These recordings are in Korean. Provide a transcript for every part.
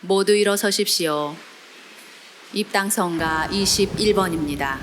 모두 일어서십시오. 입당성가 21번입니다.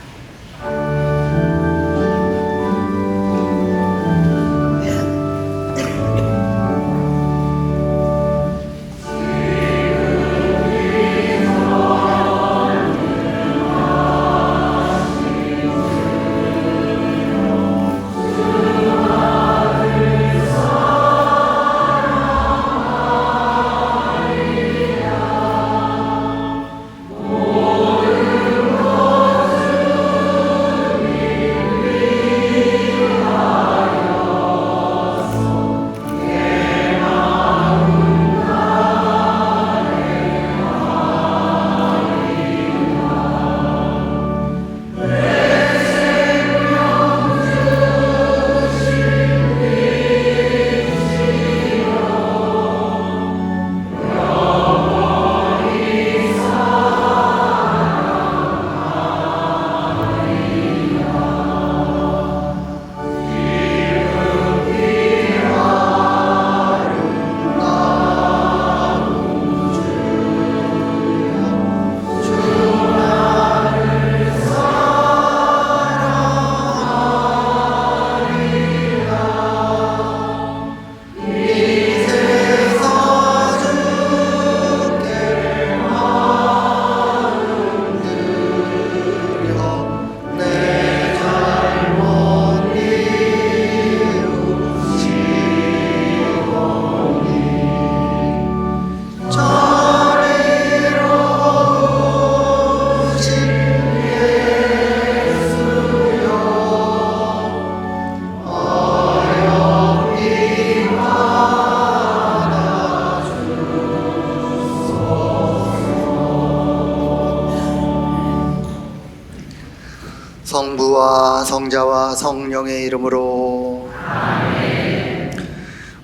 성부와 성자와 성령의 이름으로 아멘.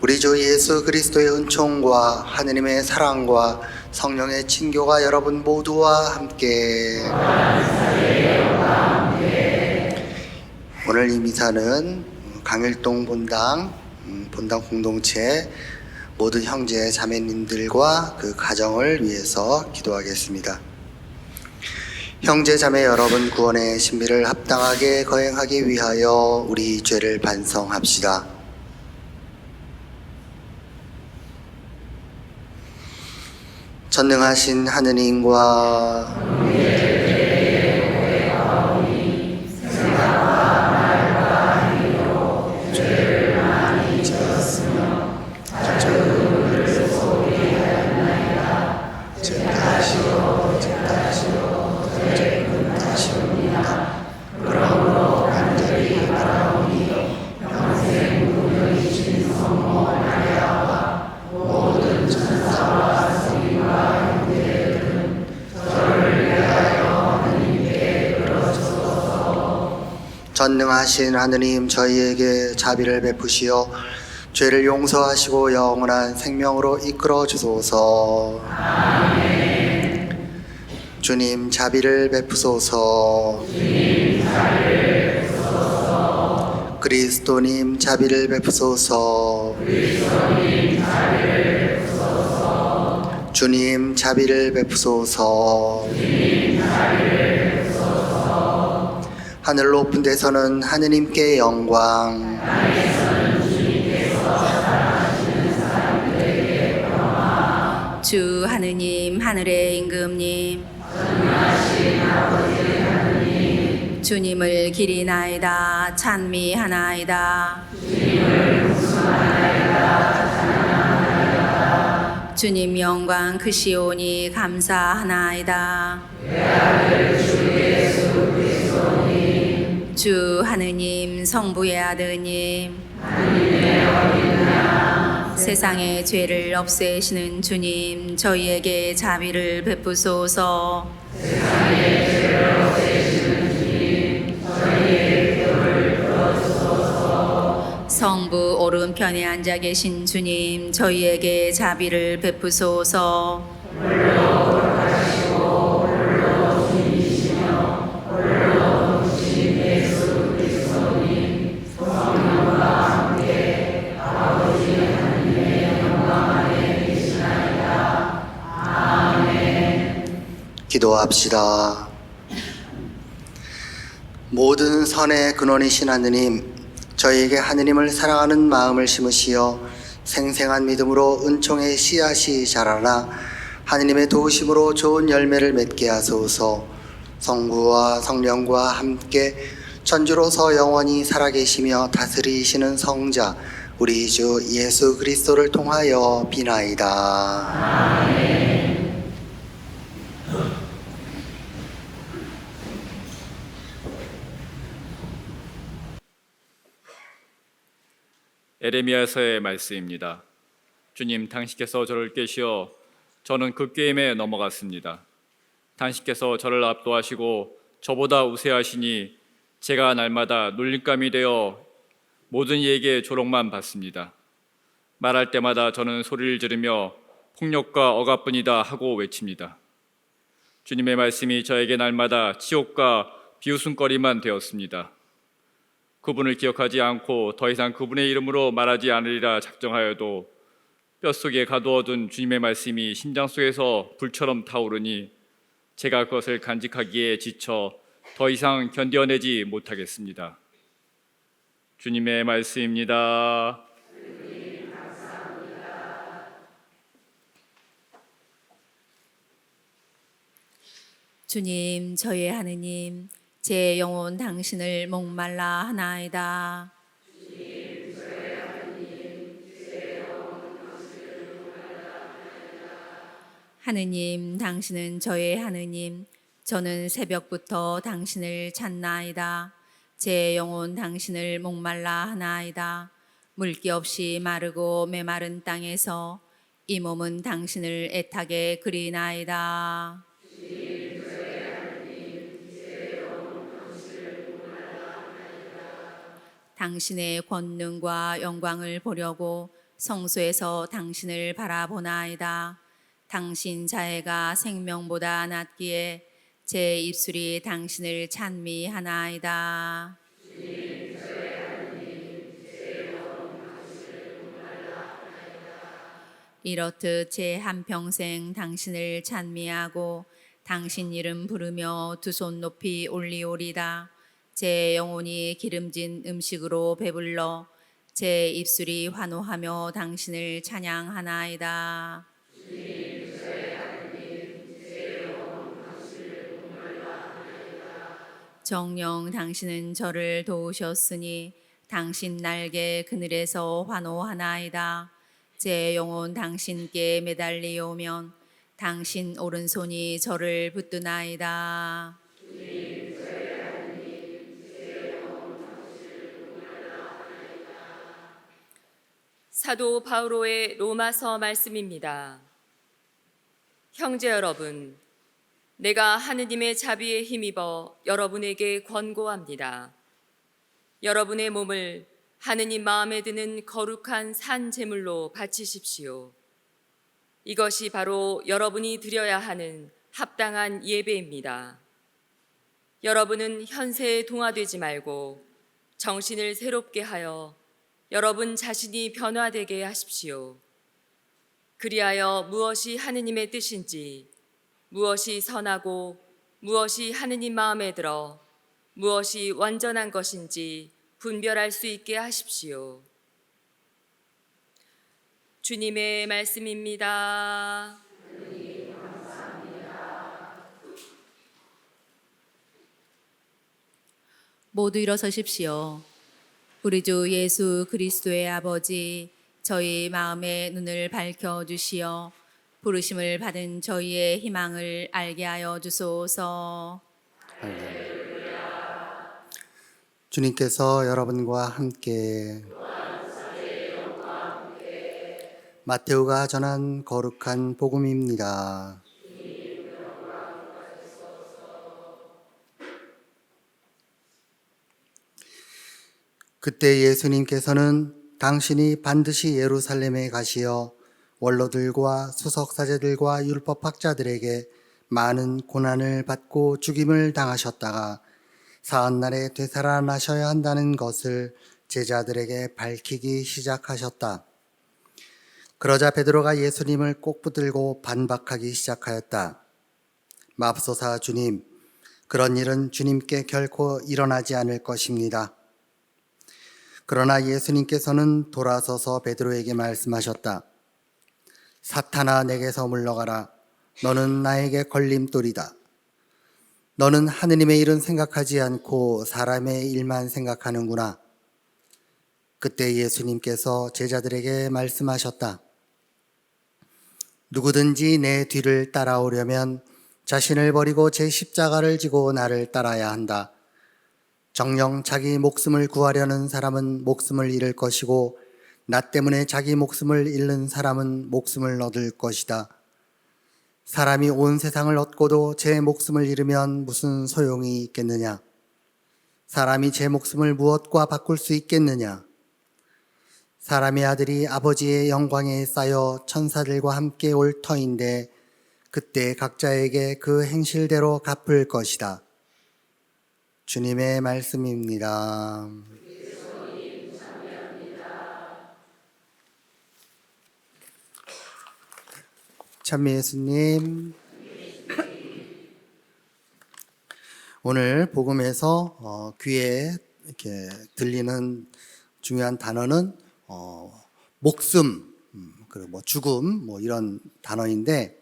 우리 주 예수 그리스도의 은총과 하느님의 사랑과 성령의 친교가 여러분 모두와 함께 오늘 이 미사는 강일동 본당 공동체 모든 형제 자매님들과 그 가정을 위해서 기도하겠습니다. 형제 자매 여러분, 구원의 신비를 합당하게 거행하기 위하여 우리 죄를 반성합시다. 전능하신 하느님과 전능하신 하느님, 저희에게 자비를 베푸시어 죄를 용서하시고 영원한 생명으로 이끌어 주소서. 아멘. 주님 자비를 베푸소서. 주님 자비를 베푸소서. 그리스도님 자비를 베푸소서. 그리스도님 자비를 베푸소서. 주님 자비를 베푸소서. 주님 자비를 하늘 높은 데서는 하느님께 영광, 주 하느님, 하늘의 임금님, 주님을 기리나이다, 찬미하나이다. 주님 영광 크시오니 감사하나이다. 주 하느님, 성부의 아드님, 세상의 죄를 없애시는 주님, 저희에게 자비를 베푸소서. 성부 오른편에 앉아 계신 주님, 저희에게 자비를 베푸소서. 기도합시다. 모든 선의 근원이신 하느님, 저희에게 하느님을 사랑하는 마음을 심으시어 생생한 믿음으로 은총의 씨앗이 자라나 하느님의 도우심으로 좋은 열매를 맺게 하소서. 성부와 성령과 함께 천주로서 영원히 살아계시며 다스리시는 성자 우리 주 예수 그리스도를 통하여 비나이다. 에레미야서의 말씀입니다. 주님, 당신께서 저를 깨시어 저는 그 게임에 넘어갔습니다. 당신께서 저를 압도하시고 저보다 우세하시니 제가 날마다 놀림감이 되어 모든 이에게 조롱만 받습니다. 말할 때마다 저는 소리를 지르며 폭력과 억압뿐이다 하고 외칩니다. 주님의 말씀이 저에게 날마다 치욕과 비웃음거리만 되었습니다. 그분을 기억하지 않고 더 이상 그분의 이름으로 말하지 않으리라 작정하여도 뼛속에 가두어둔 주님의 말씀이 심장 속에서 불처럼 타오르니 제가 그것을 간직하기에 지쳐 더 이상 견뎌내지 못하겠습니다. 주님의 말씀입니다. 주님, 저의 하느님, 제 영혼 당신을 목말라 하나이다. 하느님, 당신은 저의 하느님, 저는 새벽부터 당신을 찾나이다. 제 영혼 당신을 목말라 하나이다. 물기 없이 마르고 메마른 땅에서 이 몸은 당신을 애타게 그리나이다. 당신의 권능과 영광을 보려고 성소에서 당신을 바라보나이다. 당신 자애가 생명보다 낫기에 제 입술이 당신을 찬미하나이다. 이렇듯 제 한평생 당신을 찬미하고 당신 이름 부르며 두 손 높이 올리오리다. 제 영혼이 기름진 음식으로 배불러 제 입술이 환호하며 당신을 찬양하나이다. 정녕 당신은 저를 도우셨으니 당신 날개 그늘에서 환호하나이다. 제 영혼 당신께 매달리오면 당신 오른손이 저를 붙드나이다. 사도 바오로의 로마서 말씀입니다. 형제 여러분, 내가 하느님의 자비에 힘입어 여러분에게 권고합니다. 여러분의 몸을 하느님 마음에 드는 거룩한 산 제물로 바치십시오. 이것이 바로 여러분이 드려야 하는 합당한 예배입니다. 여러분은 현세에 동화되지 말고 정신을 새롭게 하여 여러분 자신이 변화되게 하십시오. 그리하여 무엇이 하느님의 뜻인지, 무엇이 선하고 무엇이 하느님 마음에 들어 무엇이 완전한 것인지 분별할 수 있게 하십시오. 주님의 말씀입니다. 모두 일어서십시오. 우리 주 예수 그리스도의 아버지, 저희 마음의 눈을 밝혀주시어 부르심을 받은 저희의 희망을 알게 하여 주소서. 주님께서 여러분과 함께 마테오가 전한 거룩한 복음입니다. 그때 예수님께서는 당신이 반드시 예루살렘에 가시어 원로들과 수석사제들과 율법학자들에게 많은 고난을 받고 죽임을 당하셨다가 사흘날에 되살아나셔야 한다는 것을 제자들에게 밝히기 시작하셨다. 그러자 베드로가 예수님을 꼭 붙들고 반박하기 시작하였다. 맙소사 주님, 그런 일은 주님께 결코 일어나지 않을 것입니다. 그러나 예수님께서는 돌아서서 베드로에게 말씀하셨다. 사탄아, 내게서 물러가라. 너는 나에게 걸림돌이다. 너는 하느님의 일은 생각하지 않고 사람의 일만 생각하는구나. 그때 예수님께서 제자들에게 말씀하셨다. 누구든지 내 뒤를 따라오려면 자신을 버리고 제 십자가를 지고 나를 따라야 한다. 정녕 자기 목숨을 구하려는 사람은 목숨을 잃을 것이고 나 때문에 자기 목숨을 잃는 사람은 목숨을 얻을 것이다. 사람이 온 세상을 얻고도 제 목숨을 잃으면 무슨 소용이 있겠느냐? 사람이 제 목숨을 무엇과 바꿀 수 있겠느냐? 사람의 아들이 아버지의 영광에 쌓여 천사들과 함께 올 터인데 그때 각자에게 그 행실대로 갚을 것이다. 주님의 말씀입니다. 찬미 예수님, 오늘 복음에서 귀에 이렇게 들리는 중요한 단어는 목숨, 그리고 죽음, 이런 단어인데,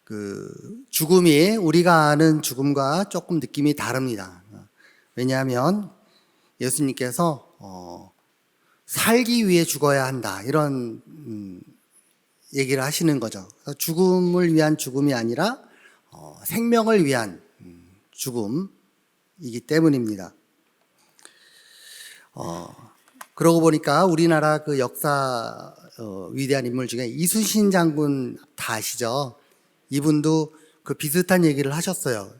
그 죽음이 우리가 아는 죽음과 조금 느낌이 다릅니다. 왜냐하면 예수님께서 살기 위해 죽어야 한다, 이런 얘기를 하시는 거죠. 죽음을 위한 죽음이 아니라 생명을 위한 죽음이기 때문입니다. 그러고 보니까 우리나라 그 역사 위대한 인물 중에 이순신 장군 다 아시죠? 이분도 그 비슷한 얘기를 하셨어요.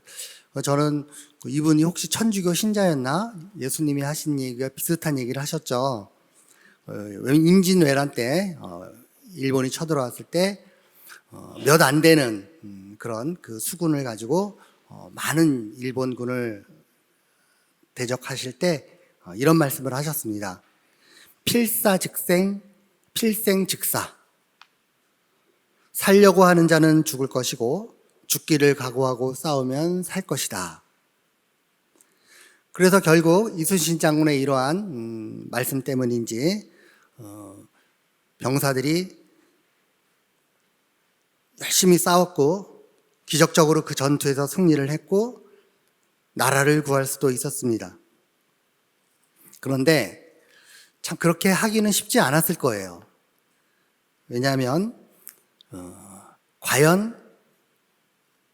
저는 이분이 혹시 천주교 신자였나? 예수님이 하신 얘기가 비슷한 얘기를 하셨죠. 임진왜란 때 일본이 쳐들어왔을 때 몇 안 되는 그런 그 수군을 가지고 많은 일본군을 대적하실 때 이런 말씀을 하셨습니다. 필사즉생, 필생즉사. 살려고 하는 자는 죽을 것이고 죽기를 각오하고 싸우면 살 것이다. 그래서 결국 이순신 장군의 이러한 말씀 때문인지 병사들이 열심히 싸웠고 기적적으로 그 전투에서 승리를 했고 나라를 구할 수도 있었습니다. 그런데 참 그렇게 하기는 쉽지 않았을 거예요. 왜냐하면 과연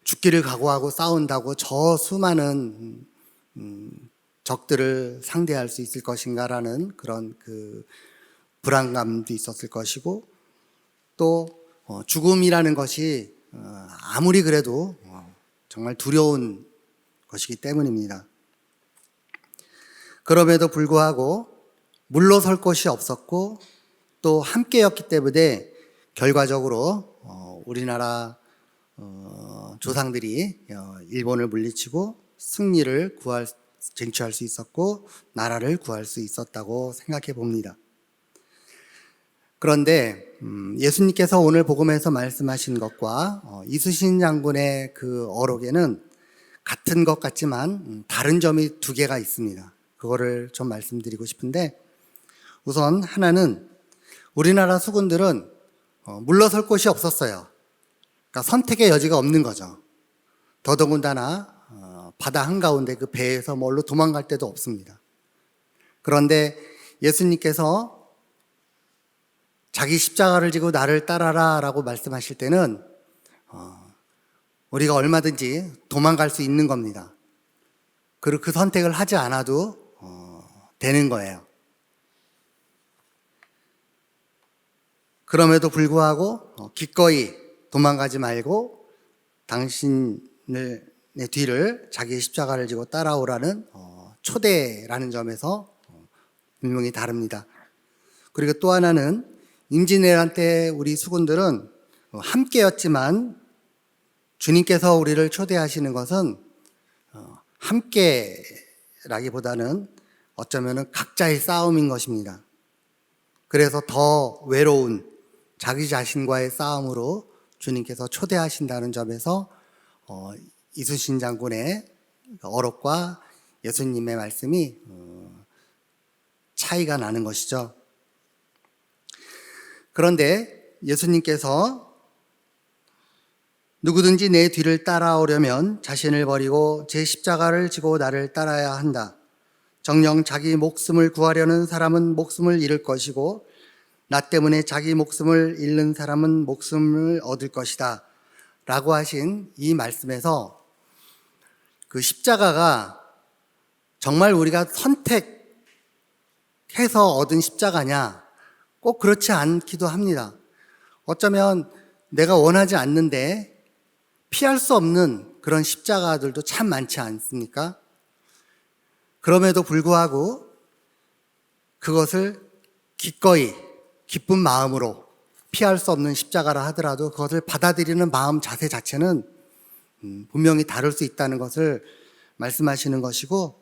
죽기를 각오하고 싸운다고 저 수많은 적들을 상대할 수 있을 것인가라는 그런 그 불안감도 있었을 것이고, 또 죽음이라는 것이 아무리 그래도 정말 두려운 것이기 때문입니다. 그럼에도 불구하고 물러설 곳이 없었고 또 함께였기 때문에 결과적으로 우리나라 조상들이 일본을 물리치고 승리를 쟁취할 수 있었고 나라를 구할 수 있었다고 생각해 봅니다. 그런데 예수님께서 오늘 복음에서 말씀하신 것과 이순신 장군의 그 어록에는 같은 것 같지만 다른 점이 두 개가 있습니다. 그거를 좀 말씀드리고 싶은데, 우선 하나는 우리나라 수군들은 물러설 곳이 없었어요. 그러니까 선택의 여지가 없는 거죠. 더더군다나 바다 한가운데 그 배에서 뭘로 도망갈 데도 없습니다. 그런데 예수님께서 자기 십자가를 지고 나를 따라라 라고 말씀하실 때는 우리가 얼마든지 도망갈 수 있는 겁니다. 그리고 그 선택을 하지 않아도 되는 거예요. 그럼에도 불구하고 기꺼이 도망가지 말고 당신의 뒤를 자기의 십자가를 지고 따라오라는 초대라는 점에서 분명히 다릅니다. 그리고 또 하나는 임진왜란 때 우리 수군들은 함께였지만 주님께서 우리를 초대하시는 것은 함께라기보다는 어쩌면 각자의 싸움인 것입니다. 그래서 더 외로운 자기 자신과의 싸움으로 주님께서 초대하신다는 점에서 이순신 장군의 어록과 예수님의 말씀이 차이가 나는 것이죠. 그런데 예수님께서 누구든지 내 뒤를 따라오려면 자신을 버리고 제 십자가를 지고 나를 따라야 한다. 정녕 자기 목숨을 구하려는 사람은 목숨을 잃을 것이고 나 때문에 자기 목숨을 잃는 사람은 목숨을 얻을 것이다. 라고 하신 이 말씀에서 그 십자가가 정말 우리가 선택해서 얻은 십자가냐? 꼭 그렇지 않기도 합니다. 어쩌면 내가 원하지 않는데 피할 수 없는 그런 십자가들도 참 많지 않습니까? 그럼에도 불구하고 그것을 기꺼이 기쁜 마음으로 피할 수 없는 십자가라 하더라도 그것을 받아들이는 마음 자세 자체는 분명히 다를 수 있다는 것을 말씀하시는 것이고,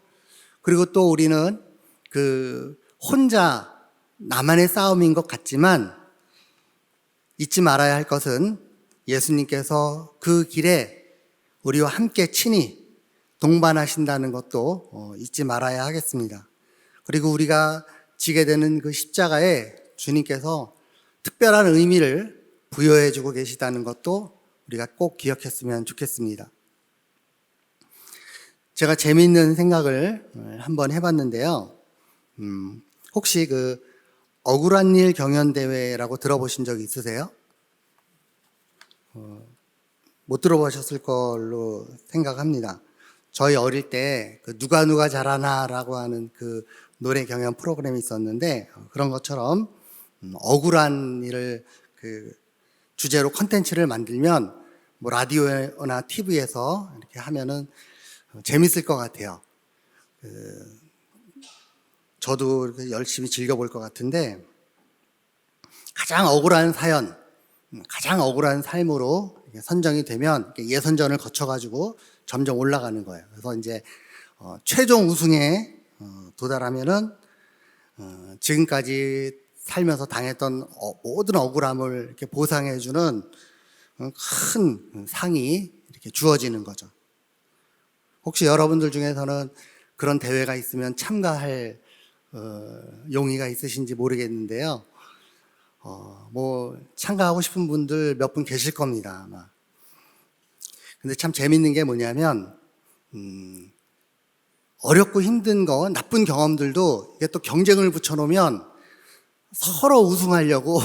그리고 또 우리는 그 혼자 나만의 싸움인 것 같지만 잊지 말아야 할 것은 예수님께서 그 길에 우리와 함께 친히 동반하신다는 것도 잊지 말아야 하겠습니다. 그리고 우리가 지게 되는 그 십자가에 주님께서 특별한 의미를 부여해 주고 계시다는 것도 우리가 꼭 기억했으면 좋겠습니다. 제가 재미있는 생각을 한번 해봤는데요. 혹시 그 억울한 일 경연대회라고 들어보신 적 있으세요? 못 들어보셨을 걸로 생각합니다. 저희 어릴 때 그 누가 잘하나라고 하는 그 노래 경연 프로그램이 있었는데, 그런 것처럼 억울한 일을 그 주제로 콘텐츠를 만들면 뭐 라디오나 TV에서 이렇게 하면은 재밌을 것 같아요. 저도 열심히 즐겨볼 것 같은데, 가장 억울한 사연, 가장 억울한 삶으로 선정이 되면 예선전을 거쳐가지고 점점 올라가는 거예요. 그래서 이제 최종 우승에 도달하면은 지금까지 살면서 당했던 모든 억울함을 이렇게 보상해주는 큰 상이 이렇게 주어지는 거죠. 혹시 여러분들 중에서는 그런 대회가 있으면 참가할 용의가 있으신지 모르겠는데요. 뭐 참가하고 싶은 분들 몇 분 계실 겁니다, 아마. 근데 참 재밌는 게 뭐냐면 어렵고 힘든 거, 나쁜 경험들도 이게 또 경쟁을 붙여놓으면 서로 우승하려고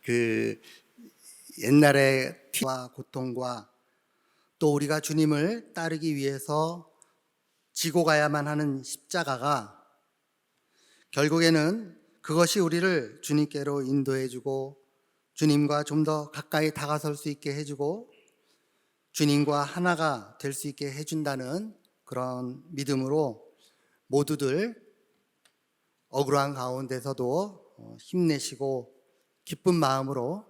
그 옛날에 피와 고통과 또 우리가 주님을 따르기 위해서 지고 가야만 하는 십자가가 결국에는 그것이 우리를 주님께로 인도해주고 주님과 좀 더 가까이 다가설 수 있게 해주고 주님과 하나가 될 수 있게 해준다는 그런 믿음으로 모두들 억울한 가운데서도 힘내시고 기쁜 마음으로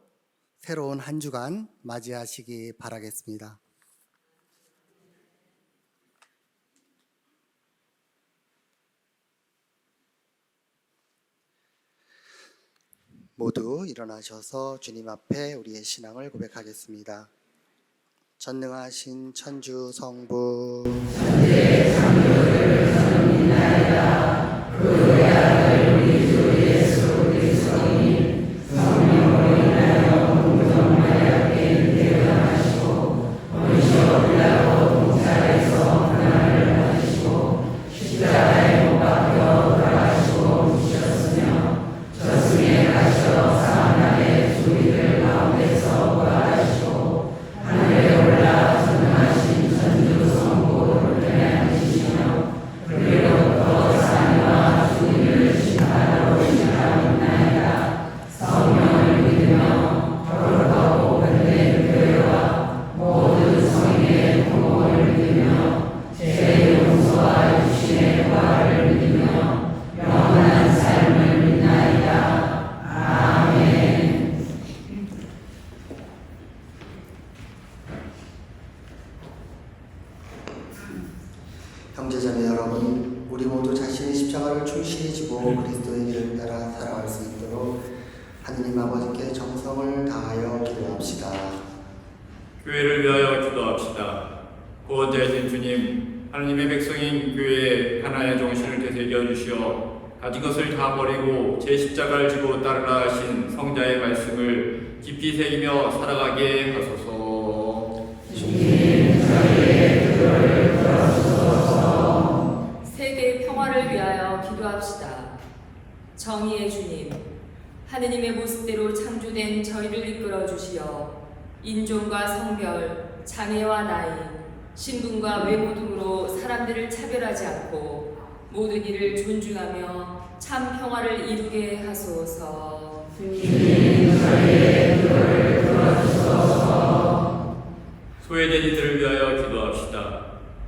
새로운 한 주간 맞이하시기 바라겠습니다. 모두 일어나셔서 주님 앞에 우리의 신앙을 고백하겠습니다. 전능하신 천주 성부 형제자매 여러분, 우리 모두 자신의 십자가를 충실히 지고 그리스도의 길을 따라 살아갈 수 있도록 하느님 아버지께 정성을 다하여 기도합시다. 교회를 위하여 기도합시다. 구원자이신 주님, 하나님의 백성인 교회에 하나의 정신을 되새겨 주시어 가진 것을 다 버리고 제 십자가를 지고 따르라 하신 성자의 말씀을 깊이 새기며 살아가게 하소서. 세계 평화를 위하여 기도합시다. 정의의 주님, 하느님의 모습대로 창조된 저희를 이끌어 주시어 인종과 성별, 장애와 나이, 신분과 외모 등으로 사람들을 차별하지 않고 모든 이를 존중하며 참 평화를 이루게 하소서. 소외된 이들을 위하여 기도합시다.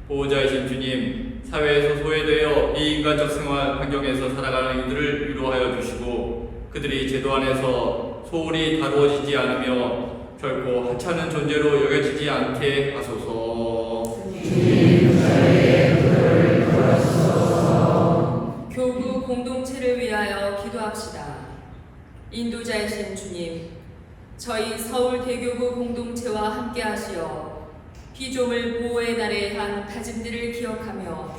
보호자이신 주님, 사회에서 소외되어 비인간적 생활 환경에서 살아가는 이들을 위로하여 주시고 그들이 제도 안에서 소홀히 다루어지지 않으며 결코 하찮은 존재로 여겨지지 않게 하소서. 교구 공동체를 위하여 기도합시다. 인도자이신 주님, 저희 서울 대교구 공동체와 함께 하시어 피조물 보호의 날에 한 다짐들을 기억하며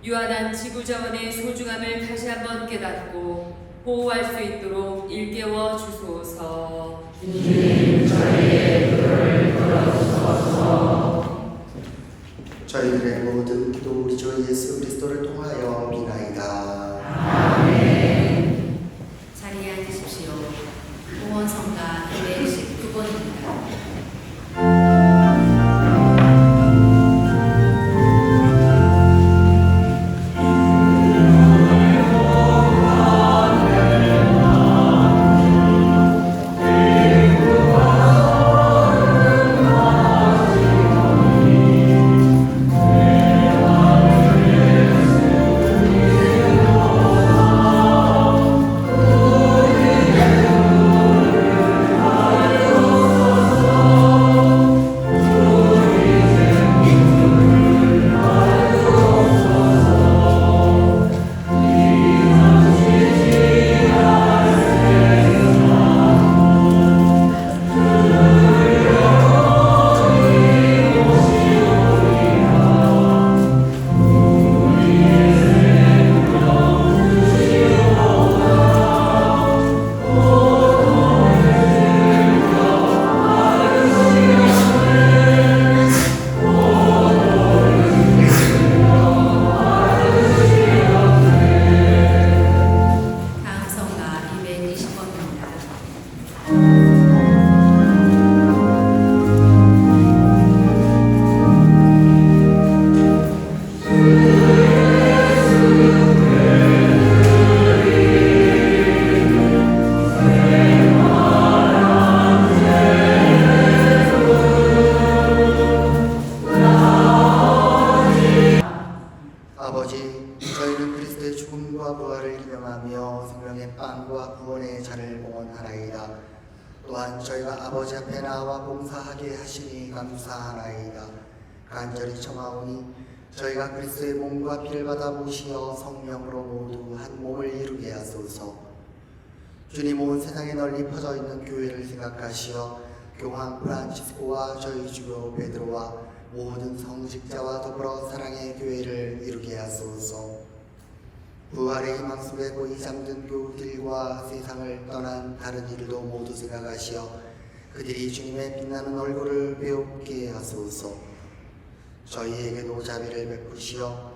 유한한 지구자원의 소중함을 다시 한번 깨닫고 보호할 수 있도록 일깨워 주소서. 저희들의 모든 기도 우리 주 예수 그리스도를 통하여 비나이다. 자리에 앉으십시오. 공원성가 219번입니다. 다음 성가 220번입니다. 아버지, 저희는 그리스도의 죽음과 부활을 기념하며 생명의 빵과 구원의 잔을 봉헌하나이다. 또한 저희가 아버지 앞에 나와 봉사하게 하시니 감사하나이다. 간절히 청하오니 저희가 그리스도의 몸과 피를 받아 모시어 성령으로 모두 한 몸을 이루게 하소서. 주님, 온 세상에 널리 퍼져 있는 교회를 생각하시어 교황 프란치스코와 저희 주교 베드로와 모든 성직자와 더불어 사랑의 교회를 이루게 하소서. 부활의 희망 속에 고이 잠든 교우들과 세상을 떠난 다른 이들도 모두 생각하시어 그들이 주님의 빛나는 얼굴을 배우게 하소서. 저희에게도 자비를 베푸시어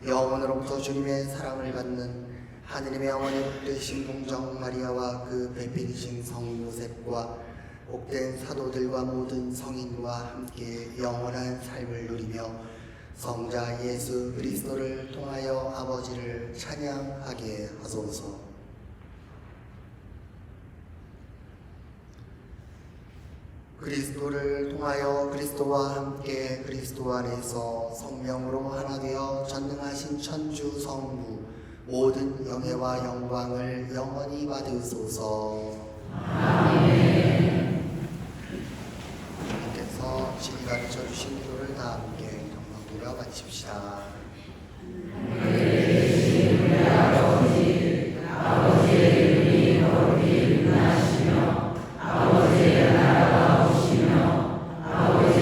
영원으로부터 주님의 사랑을 받는 하느님의 어머니 되신 동정 마리아와 그 배필이신 성 요셉과 복된 사도들과 모든 성인과 함께 영원한 삶을 누리며 성자 예수 그리스도를 통하여 아버지를 찬양하게 하소서. 그리스도를 통하여 그리스도와 함께 그리스도 안에서 성령으로 하나 되어 전능하신 천주 성부 모든 영예와 영광을 영원히 받으소서. 주님께서 친히 가르쳐 주신 기도를 다 함께 경건으로 바치십시다. 아버지의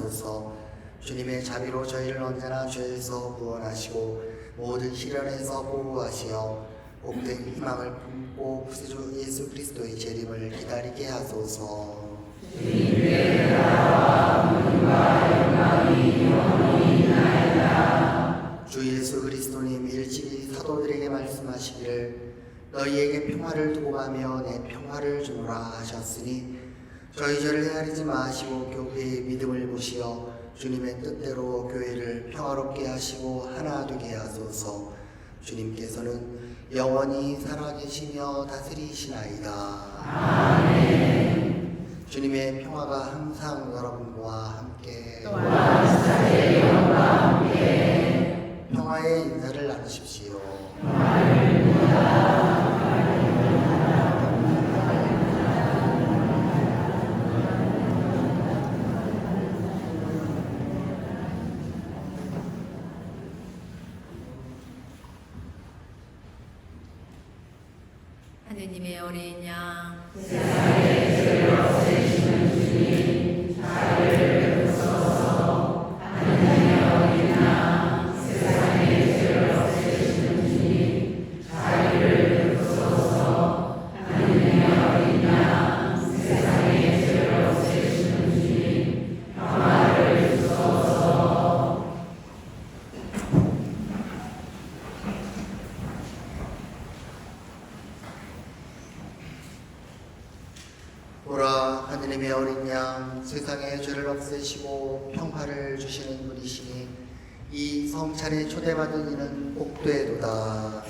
하소서. 주님의 자비로 저희를 언제나 죄에서 구원하시고 모든 시련에서 보호하시어 복된 희망을 품고 구세주 예수 그리스도의 재림을 기다리게 하소서. 주 예수 그리스도님 일찍이 사도들에게 말씀하시기를 너희에게 평화를 두고 가며 내 평화를 주노라 하셨으니 저희 죄를 헤아리지 마시고 교회의 믿음을 보시어 주님의 뜻대로 교회를 평화롭게 하시고 하나 되게 하소서. 주님께서는 영원히 살아계시며 다스리시나이다. 아멘. 주님의 평화가 항상 여러분과 함께 평화의 인사를 나누십시오. 하느님의 어린 양 보라, 하느님의 어린 양, 세상의 죄를 없애시고 평화를 주시는 분이시니 이 성찬에 초대받은 이는 복되도다.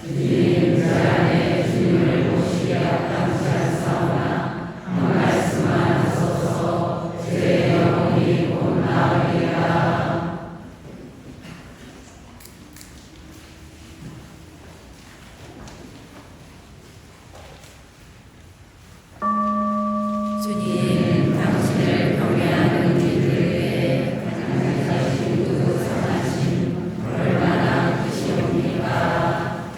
주님, 당신을 경외하는 이들을 위해 가장 선하심 얼마나 크시옵니까?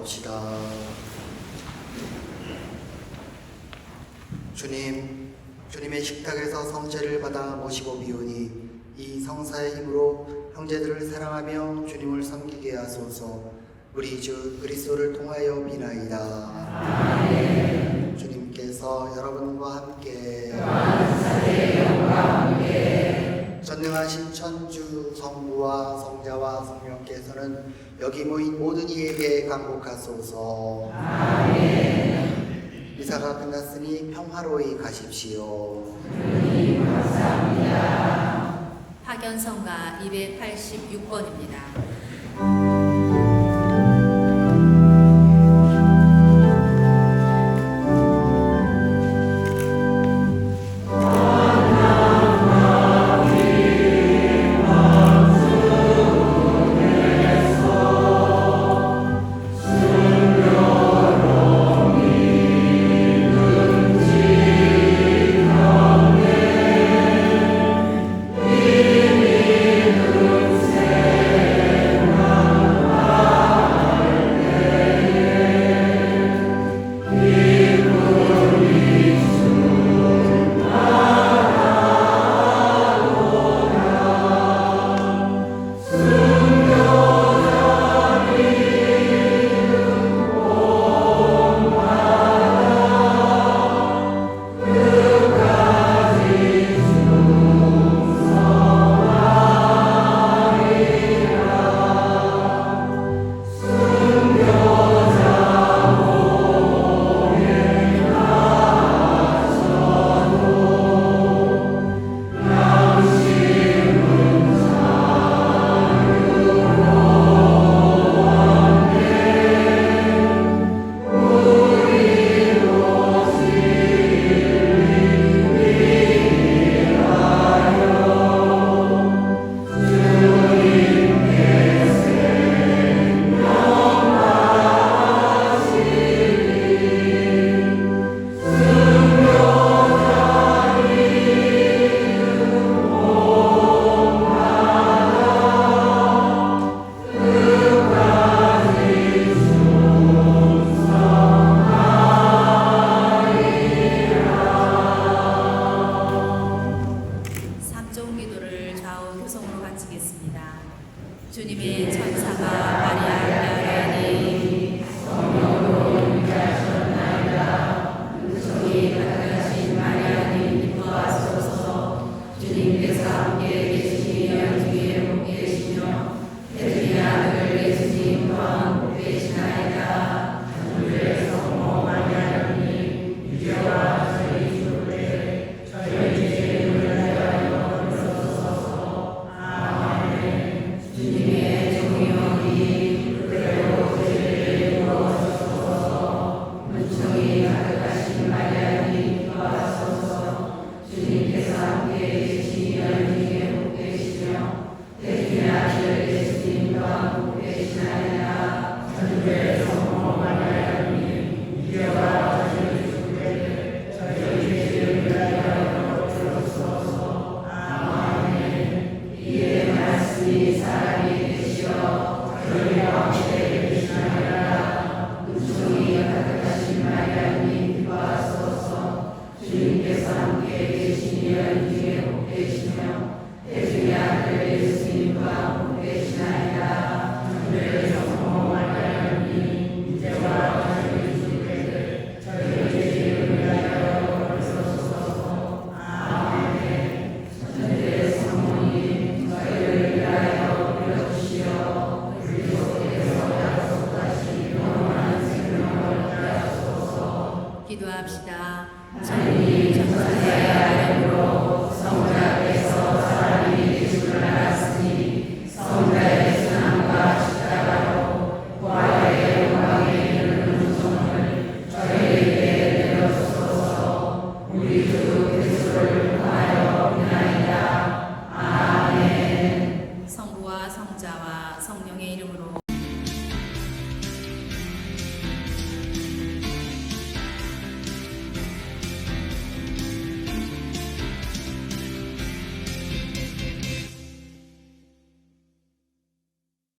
기도합시다. 주님의 식탁에서 성제를 받아 모시고 비우니 이 성사의 힘으로 형제들을 사랑하며 주님을 섬기게 하소서. 우리 주 그리스도를 통하여 비나이다. 아멘. 주님께서 여러분과 함께 전능하신 천주 성부와 성자와 성령께서는 여기 모인 모든 이에게 강복하소서. 아멘. 미사가 끝났으니 평화로이 가십시오. 주님 감사합니다. 파견성가 286번입니다. 주님의 천사가 마리아를 위하니 성령으로 임재하셨나이다. 은총이 가득하신 마리아님 기뻐하소서. 주님께서 함께 계시니 연중에 복 계시며 태중의 아들 예수님 또한 복 계시나이다. 주의 성모 마리아님 이제와 저희 죽을 때 저희 죄를 위하여 주옵소서. 아멘. 주님의 종이오니 그대로 죄를 부어주소서. 은총이 가득하신 마리아님 기뻐하소서. 주님께서 함께 계시니 연중에 복 계시며 태중의 아들 예수님 또한 복 계시나이다. 주의 성모 마리아님 이제와 저희 죽을 때 저희 죄를 위하여 주옵소서. 아멘. 이의 말씀이 사람이 되시어 저희 가운데 계시나이다. 은총이 가득하신 마리아님 기뻐하소서. 주님께서 함께 계시니 연중에 복 계시며 태중의 아들 예수님 또한 복 계시나이다. 주의 성모 마리아님 이제와 저희 죽을 때 저희 죄를 위하여 주옵소서. 아멘. 천주의 성모님 저희를 위하여 빌어주시어 그리스도께서 약속하신 영원한 생명을 얻으소서. 기도합시다. 천리 천사의 아뢰므로 성자께서 사람이 되시구나